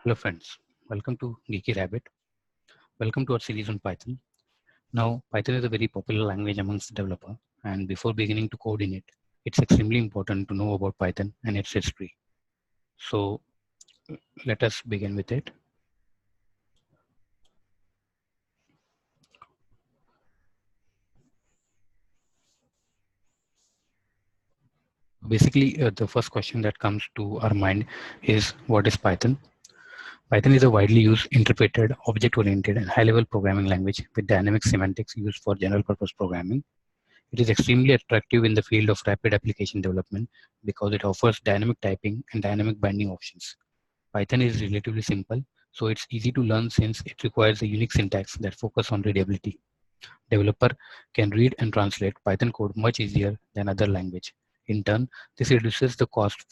Hello friends, welcome to Geeky Rabbit. Welcome to our series on Python. Now, Python is a very popular language amongst developers, and before beginning to code in it, it's extremely important to know about Python and its history. So, let us begin with it. Basically, the first question that comes to our mind is what is Python? Python is a widely used, interpreted, object-oriented, and high-level programming language with dynamic semantics used for general-purpose programming. It is extremely attractive in the field of rapid application development because it offers dynamic typing and dynamic binding options. Python is relatively simple, so it's easy to learn since it requires a unique syntax that focuses on readability. Developer can read and translate Python code much easier than other language. In turn, this reduces the cost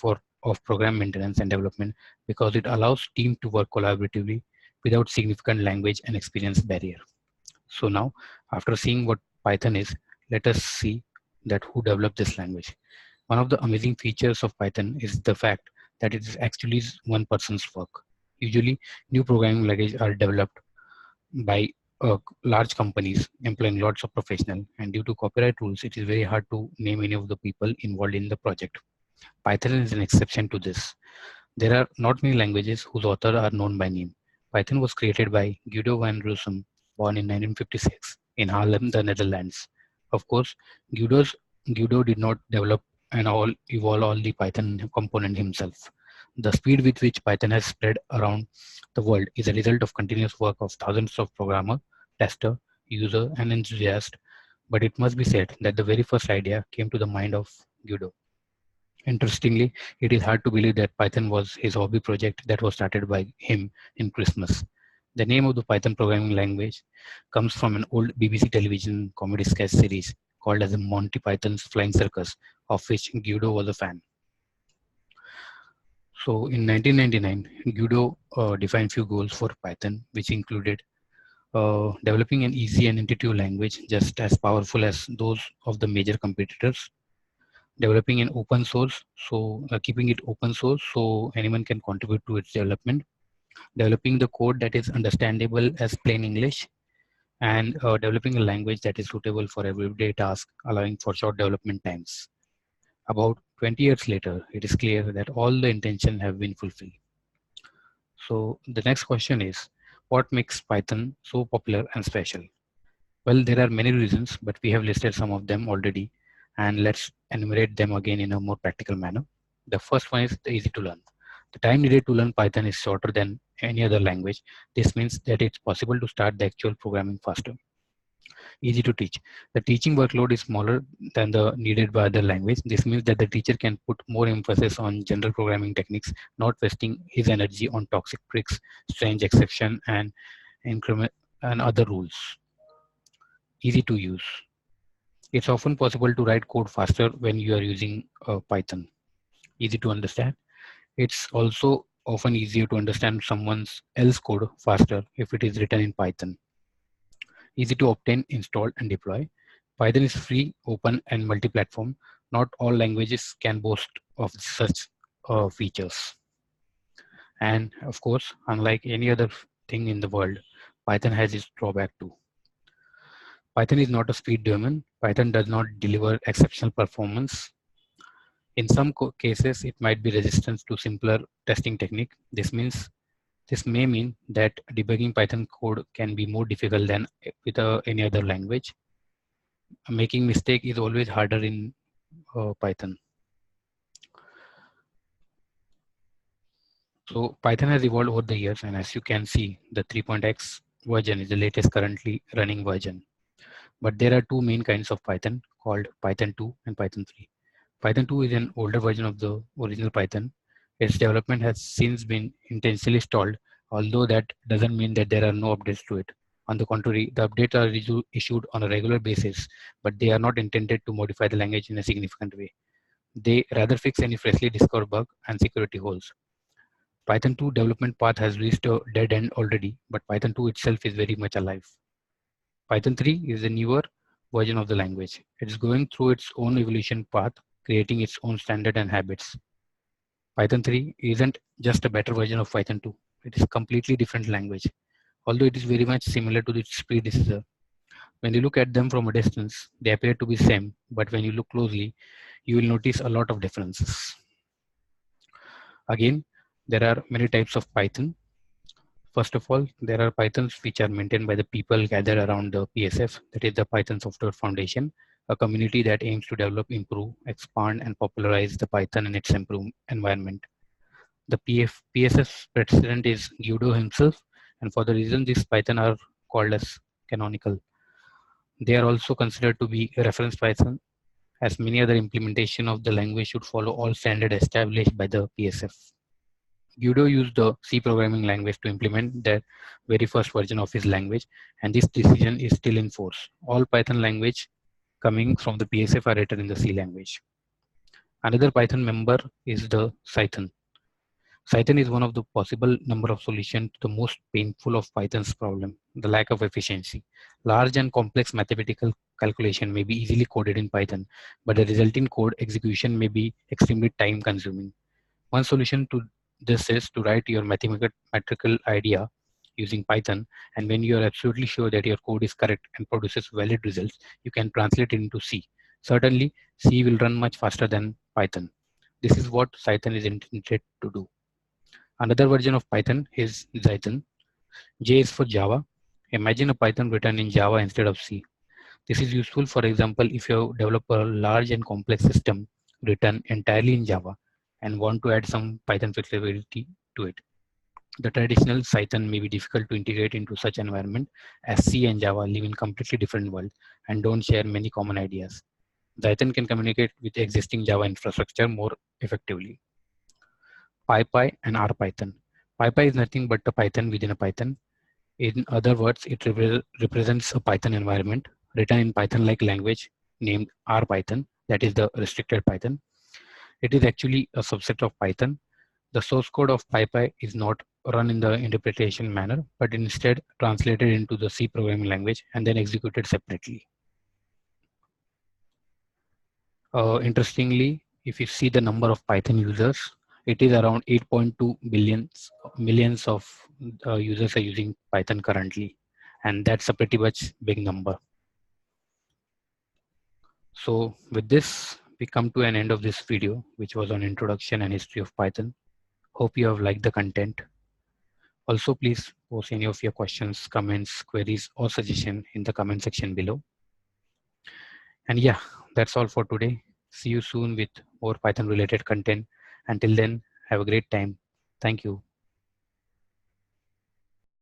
of program maintenance and development because it allows teams to work collaboratively without significant language and experience barrier. So now, after seeing what Python is, let us see that who developed this language. One of the amazing features of Python is the fact that it is actually one person's work. Usually, new programming languages are developed by large companies employing lots of professionals, and due to copyright rules, it is very hard to name any of the people involved in the project. Python is an exception to this. There are not many languages whose authors are known by name. Python was created by Guido van Rossum, born in 1956 in Haarlem, the Netherlands. Of course, Guido did not develop and evolve all the Python component himself. The speed with which Python has spread around the world is a result of continuous work of thousands of programmers, tester, user, and enthusiasts. But it must be said that the very first idea came to the mind of Guido. Interestingly, it is hard to believe that Python was his hobby project that was started by him in Christmas. The name of the Python programming language comes from an old BBC television comedy sketch series called as Monty Python's Flying Circus, of which Guido was a fan. So in 1999, Guido defined few goals for Python, which included developing an easy and intuitive language just as powerful as those of the major competitors, developing an open source, so keeping it open source so anyone can contribute to its development, developing the code that is understandable as plain English, and developing a language that is suitable for everyday tasks, allowing for short development times. About 20 years later, it is clear that all the intentions have been fulfilled. So the next question is, what makes Python so popular and special? Well, there are many reasons, but we have listed some of them already, and let's enumerate them again in a more practical manner. The first one is the easy to learn. The time needed to learn Python is shorter than any other language. This means that it's possible to start the actual programming faster. Easy to teach. The teaching workload is smaller than the needed by other language. This means that the teacher can put more emphasis on general programming techniques, not wasting his energy on toxic tricks, strange exception, and increment and other rules. Easy to use. It's often possible to write code faster when you are using Python. Easy to understand. It's also often easier to understand someone else's code faster if it is written in Python. Easy to obtain, install, and deploy. Python is free, open, and multi-platform. Not all languages can boast of such features. And of course, unlike any other thing in the world, Python has its drawback too. Python is not a speed domain. Python does not deliver exceptional performance. In some cases, it might be resistant to simpler testing technique. This may mean that debugging Python code can be more difficult than with any other language. Making mistake is always harder in Python. So Python has evolved over the years, and as you can see, the 3.x version is the latest currently running version. But there are two main kinds of Python called Python 2 and Python 3. Python 2 is an older version of the original Python. Its development has since been intentionally stalled, although that doesn't mean that there are no updates to it. On the contrary, the updates are issued on a regular basis, but they are not intended to modify the language in a significant way. They rather fix any freshly discovered bug and security holes. Python 2 development path has reached a dead end already, but Python 2 itself is very much alive. Python 3 is a newer version of the language. It is going through its own evolution path, creating its own standard and habits. Python 3 isn't just a better version of Python 2. It is a completely different language, although it is very much similar to its predecessor. When you look at them from a distance, they appear to be same, but when you look closely, you will notice a lot of differences. Again, there are many types of Python. First of all, there are Pythons which are maintained by the people gathered around the PSF, that is the Python Software Foundation, a community that aims to develop, improve, expand, and popularize the Python in its improved environment. The PSF president is Guido himself, and for the reason these Python are called as canonical. They are also considered to be reference Python, as many other implementation of the language should follow all standards established by the PSF. Guido used the C programming language to implement the very first version of his language, and this decision is still in force. All Python language coming from the PSF are written in the C language. Another Python member is the Cython. Cython is one of the possible number of solutions to the most painful of Python's problem, the lack of efficiency. Large and complex mathematical calculation may be easily coded in Python, but the resulting code execution may be extremely time consuming. One solution to this is to write your mathematical idea using Python, and when you are absolutely sure that your code is correct and produces valid results, you can translate it into C. Certainly, C will run much faster than Python. This is what Python is intended to do. Another version of Python is Zython. J is for Java. Imagine a Python written in Java instead of C. This is useful, for example, if you develop a large and complex system written entirely in Java and want to add some Python flexibility to it. The traditional Python may be difficult to integrate into such environment, as C and Java live in completely different worlds and don't share many common ideas. Python can communicate with existing Java infrastructure more effectively. PyPy and RPython. PyPy is nothing but a Python within a Python. In other words, it represents a Python environment written in Python-like language named RPython, that is the restricted Python. It is actually a subset of Python. The source code of PyPy is not run in the interpretation manner, but instead translated into the C programming language and then executed separately. Interestingly, if you see the number of Python users, it is around 8.2 millions of users are using Python currently, and that's a pretty much big number. So with this, we come to an end of this video, which was on introduction and history of Python. Hope you have liked the content. Also, please post any of your questions, comments, queries, or suggestion in the comment section below. And yeah, that's all for today. See you soon with more Python related content. Until then, have a great time. Thank you.